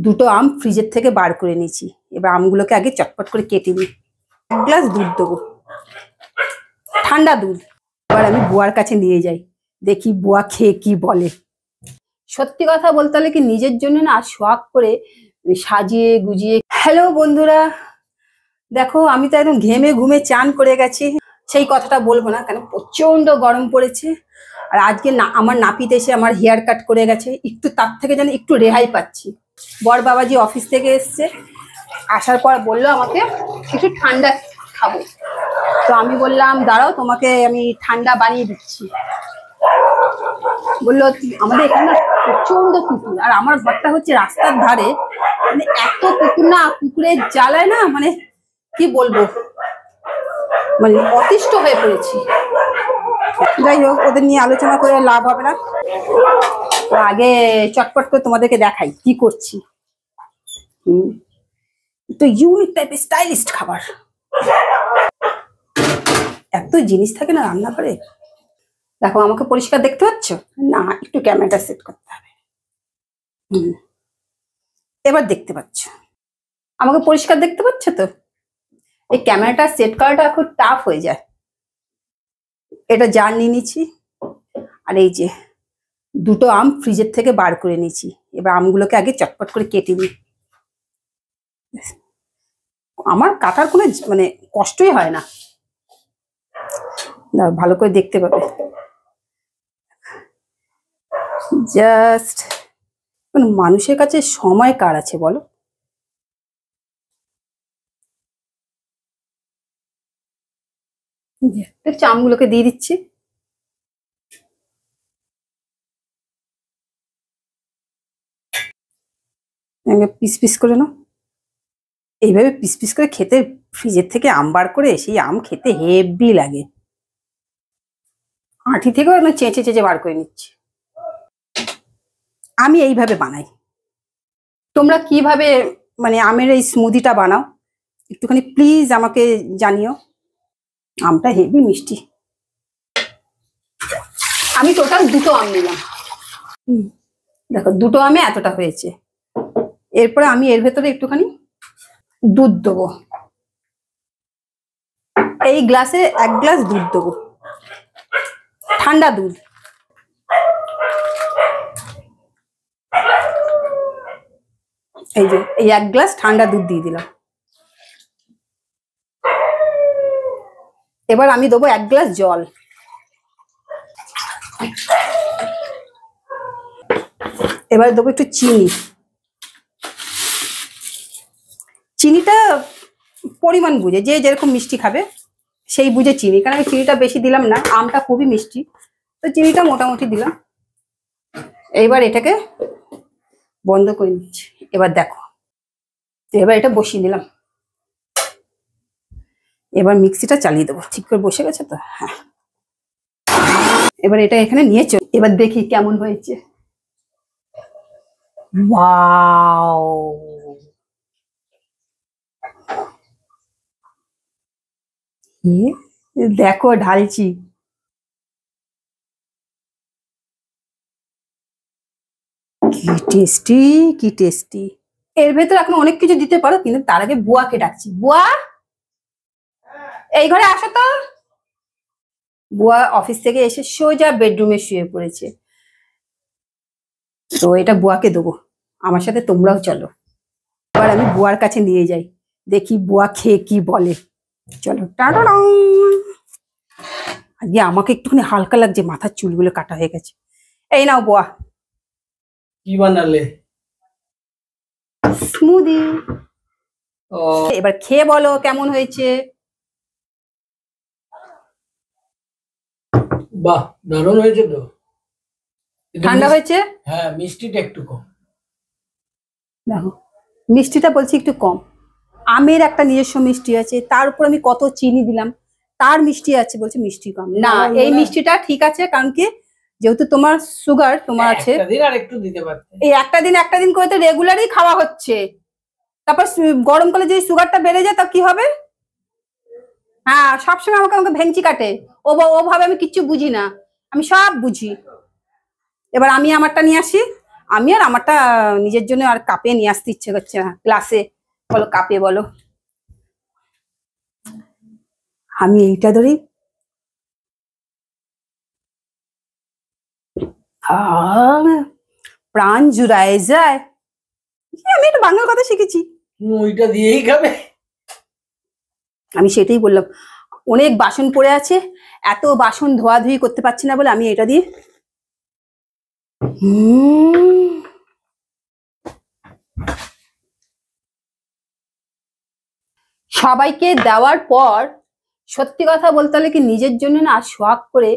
দুটো আম ফ্রিজের থেকে বার করে নিয়েছি। এবার আমগুলোকে আগে চটপট করে কেটে নিই। 1 গ্লাস দুধ দেবো, ঠান্ডা দুধ। এবার আমি বুয়ার কাছে নিয়ে যাই, দেখি বুয়া খেয়ে কি বলে। সত্যি কথা বলতে হলে কি, নিজের জন্য না শখ করে সাজিয়ে গুজিয়ে। হ্যালো বন্ধুরা, দেখো আমি তো একদম ঘেমে ঘুমে চান করে গেছি। সেই কথাটা বলবো না, কেন প্রচন্ড গরম পড়েছে। আর আজকে না আমার নাপিত এসে আমার হেয়ার কাট করে গেছে, একটু তার থেকে যেন একটু রেহাই পাচ্ছি। বর বাবাজি অফিস থেকে এসছে, আসার পর বললো আমাকে একটু ঠান্ডা খাবো। তো আমি বললাম দাঁড়াও, তোমাকে আমি ঠান্ডা বানিয়ে দিচ্ছি। বললো আমাদের এখানে না প্রচন্ড কুকুর, আর আমার ঘরটা হচ্ছে রাস্তার ধারে। মানে এত কুকুর না, কুকুরের জ্বালায় না মানে কি বলবো, মানে অতিষ্ঠ হয়ে পড়েছি। যাই হোক, ওদের নিয়ে আলোচনা করে লাভ হবে না। আগে চটপট করে তোমাদেরকে দেখাই কি করছি। তো ইউনিক টাইপের স্টাইলিস্ট খাবার। এত জিনিস থাকে না রান্নাঘরে। দেখো আমাকে পরিষ্কার দেখতে পাচ্ছ না? একটু ক্যামেরাটা সেট করতে হবে। এবার দেখতে পাচ্ছ আমাকে পরিষ্কার দেখতে পাচ্ছ তো? এই ক্যামেরাটা সেট করাটা খুব টাফ হয়ে যায়। এটা জার নিয়ে নিচ্ছি, আর এই যে দুটো আম ফ্রিজের থেকে বার করে নিয়েছি। এবার আমগুলোকে আগে চটপট করে কেটে নিই। আমার কাটার কোনো মানে কষ্টই হয় না, ভালো করে দেখতে পাবে। জাস্ট মানুষের কাছে সময় কার আছে বলো? দেখছি আমগুলোকে দিয়ে দিচ্ছি। পিস পিস করে নাও। এইভাবে পিস পিস করে খেতে, ফ্রিজের থেকে আম বার করে সেই আম খেতে হেভি লাগে। আঁটি থেকেও একদম চেঁচে চেঁচে বার করে নিচ্ছি। আমি এইভাবে বানাই। তোমরা কিভাবে মানে আমের এই স্মুদিটা বানাও একটুখানি প্লিজ আমাকে জানিও। আমটা হেভি মিষ্টি। আমি টোটাল দুটো আম নিলাম। দেখো দুটো আমে এতটা হয়েছে। এরপরে আমি এর ভেতরে একটুখানি দুধ দেবো। এই গ্লাসে 1 গ্লাস দুধ দেবো, ঠান্ডা দুধ। এই যে এই 1 গ্লাস ঠান্ডা দুধ দিয়ে দিলাম। এবার আমি দেবো 1 গ্লাস জল। এবার দেবো একটু চিনি। চিনিটা পরিমাণ বুঝে, যে যেরকম মিষ্টি খাবে সেই বুঝে চিনি, কারণ আমি চিনিটা বেশি দিলাম না, আমটা খুবই মিষ্টি, তো চিনিটা মোটামুটি দিলাম। এইবার এটাকে বন্ধ করে নিচ্ছি। এবার দেখো, এবার এটা বসিয়ে দিলাম। এবার মিক্সিটা চালিয়ে দেবো। ঠিক করে বসে গেছে তো? হ্যাঁ। এবার এটা এখানে নিয়ে চল, এবার দেখি কেমন হয়েছে। ওয়াও, দেখো ঢালছি। কি টেস্টি, কি টেস্টি। এর ভেতরে এখন অনেক কিছু দিতে পারো, কিন্তু তার আগে বুয়াকে ডাকছি। বুয়া, এই ঘরে আসো তো। বুয়া অফিস থেকে এসে সোজা বেডরুমে শুয়ে পড়েছে। তো এটা বুয়াকে দেবো, আমার সাথে তোমরাও চলো। এবার আমি বুয়ার কাছে নিয়ে যাই, দেখি বুয়া খেয়ে কি বলে। চলো। টাটাং। আজকে আমাকে একটুখানি হালকা লাগছে, মাথার চুলগুলো কাটা হয়ে গেছে। এই নাও বুয়া। কি বানালে? স্মুদি। এবার খেয়ে বলো কেমন হয়েছে। বাহ, দারুণ হয়েছে তো। ঠান্ডা হয়েছে? হ্যাঁ, মিষ্টিটা একটু কম। দেখো মিষ্টিটা বলছি একটু কম। আমের একটা নিজস্ব মিষ্টি আছে, তার উপর আমি কত চিনি দিলাম, তার মিষ্টি আছে, বলছে মিষ্টি কম। না, এই মিষ্টিটা ঠিক আছে, কারণ কি যেহেতু তোমার সুগার তোমার আছে। দিন আর একটু দিতে পারতে। এই একটা দিন করে তো রেগুলারই খাওয়া হচ্ছে। তারপর গরমকালে যদি সুগারটা বেড়ে যায় তা কি হবে? হ্যাঁ, সবসময় আমাকে আমাকে ভেঙচি কাটে। ওভাবে আমি কিচ্ছু বুঝি না, আমি সব বুঝি। এবার আমি আমারটা নিয়ে আসি, আমি আর আমারটা নিজের জন্য আর কাপে নিয়ে আসতে ইচ্ছে করছে না, গ্লাসে বলো কাপে বলো। আমি এইটা ধরি, প্রাণ জুড়ায় যায়। আমি একটু বাংলা কথা শিখেছি, তুমি ওইটা দিয়েই খাবে? আমি সেটাই বললাম। অনেক বাসন পড়ে আছে, এত বাসন ধোয়াধুয়ি করতে পারছি না বলে আমি এটা দিয়ে সবাইকে দেওয়ার পর সত্যি কথা বলতে হলে কি নিজের জন্য না শখ করে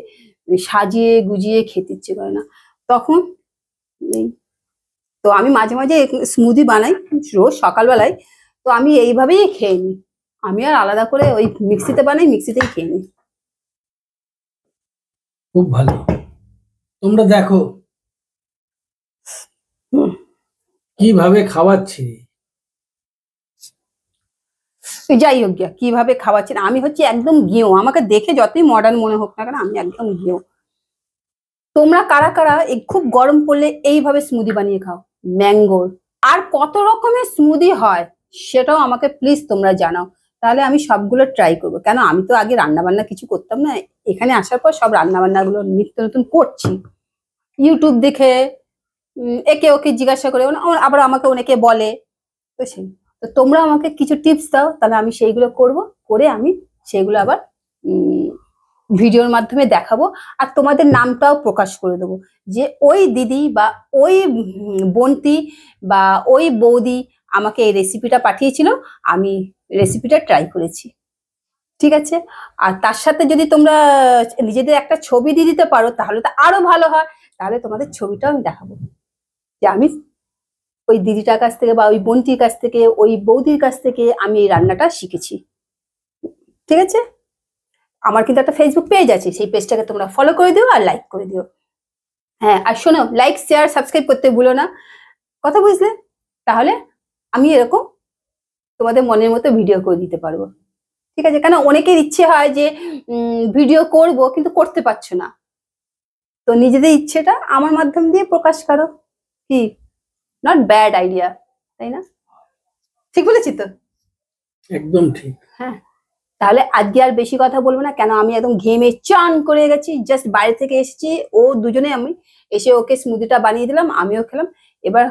সাজিয়ে গুজিয়ে খেতে ইচ্ছে করে না তখন। এই তো আমি মাঝে মাঝে স্মুদি বানাই রোজ সকালবেলায়, তো আমি এইভাবেই খেয়ে নিই। আমি আর আলাদা করে ওই মিক্সিতে বানাই, মিক্সিতেই খেয়ে নিই। খুব ভালো। তোমরা দেখো কিভাবে খাওয়াচ্ছি। যাই হোক গিয়া কিভাবে খাওয়াচ্ছেন, আমি হচ্ছে একদম গেঁয়ো। আমাকে দেখে যতই মডার্ন মনে হোক না কেন, আমি একদম গেঁয়ো। তোমরা কারা কারা এই খুব গরম পড়লে এইভাবে স্মুদি বানিয়ে খাও ম্যাঙ্গোর? আর কত রকমের স্মুদি হয় সেটাও আমাকে প্লিজ তোমরা জানাও, তাহলে আমি সবগুলো ট্রাই করবো। কেন আমি তো আগে রান্না বান্না কিছু করতাম না, এখানে আসার পর সব রান্না বান্নাগুলো নিত্য নতুন করছি ইউটিউব দেখে। একে ওকে জিজ্ঞাসা করে, আবার আমাকে অনেকে বলে। তো সেই, তো তোমরা আমাকে কিছু টিপস দাও, তাহলে আমি সেইগুলো করব, করে আমি সেইগুলো আবার ভিডিওর মাধ্যমে দেখাবো। আর তোমাদের নামটাও প্রকাশ করে দেবো যে ওই দিদি বা ওই বোনটি বা ওই বৌদি আমাকে এই রেসিপিটা পাঠিয়েছিল, আমি রেসিপিটা ট্রাই করেছি। ঠিক আছে? আর তার সাথে যদি তোমরা নিজেদের একটা ছবি দিয়ে দিতে পারো তাহলে তো আরো ভালো হয়। তাহলে তোমাদের ছবিটাও আমি দেখাবো যে আমি ওই দিদিটার কাছ থেকে বা ওই বোনটির কাছ থেকে, ওই বৌদির কাছ থেকে আমি এই রান্নাটা শিখেছি। ঠিক আছে? আমার কিন্তু একটা ফেসবুক পেজ আছে, সেই পেজটাকে তোমরা ফলো করে দিও আর লাইক করে দিও। হ্যাঁ, আর শোনো, লাইক শেয়ার সাবস্ক্রাইব করতে ভুলো না, কথা বুঝলে? তাহলে আমি এরকম তোমাদের মনের মতো ভিডিও করে দিতে পারবো। ঠিক আছে? কেন অনেকের ইচ্ছে হয় যে ভিডিও করব কিন্তু করতে পারছো না, তো নিজেদের ইচ্ছেটা আমার মাধ্যম দিয়ে প্রকাশ করো। কি নট ব্যাড আইডিয়া, তাই না? ঠিক বলেছি তো? একদম ঠিক। হ্যাঁ, তাহলে আজকে আর বেশি কথা বলবো না, কেন আমি একদম ঘেমে চান করে গেছি, জাস্ট বাইরে থেকে এসেছি। ও দুজনে আমি এসে ওকে স্মুদিটা বানিয়ে দিলাম, আমিও খেলাম। এবার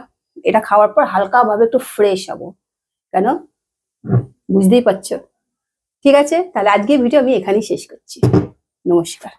এটা খাওয়ার পর হালকা ভাবে একটু ফ্রেশ হবো, কেন বুঝতেই পারছো। ঠিক আছে? তাহলে আজকে ভিডিও আমি এখানেই শেষ করছি। নমস্কার।